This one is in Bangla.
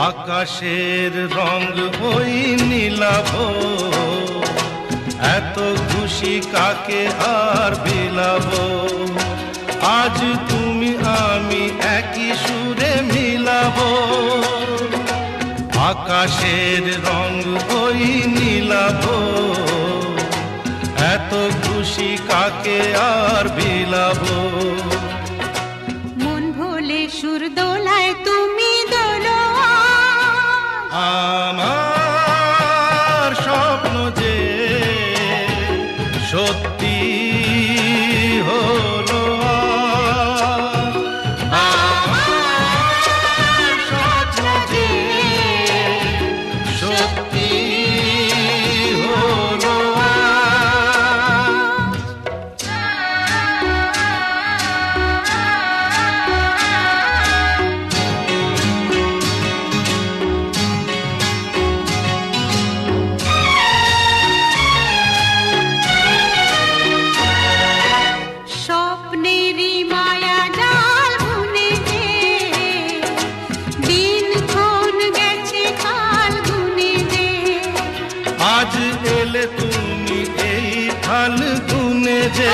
আকাশের রং ওই নীলাভ, এত খুশি কাকে আর বিলাব। আজ তুমি আমি একই সুরে মিলাব। আকাশের রং ওই নীলাভ, এত খুশি কাকে আর বিলাব। মন ভোলে সুর দোলায় তুমি দোলো, আমার স্বপ্ন যে সত্যি হলো, আমার স্বপ্ন যে সত্যি হলো। স্বপ্নেরই মায়া জাল বুনে যে দিনক্ষণ গেছে কাল গুনে যে। আজ এলে তুমি এই ফাল্গুনে যে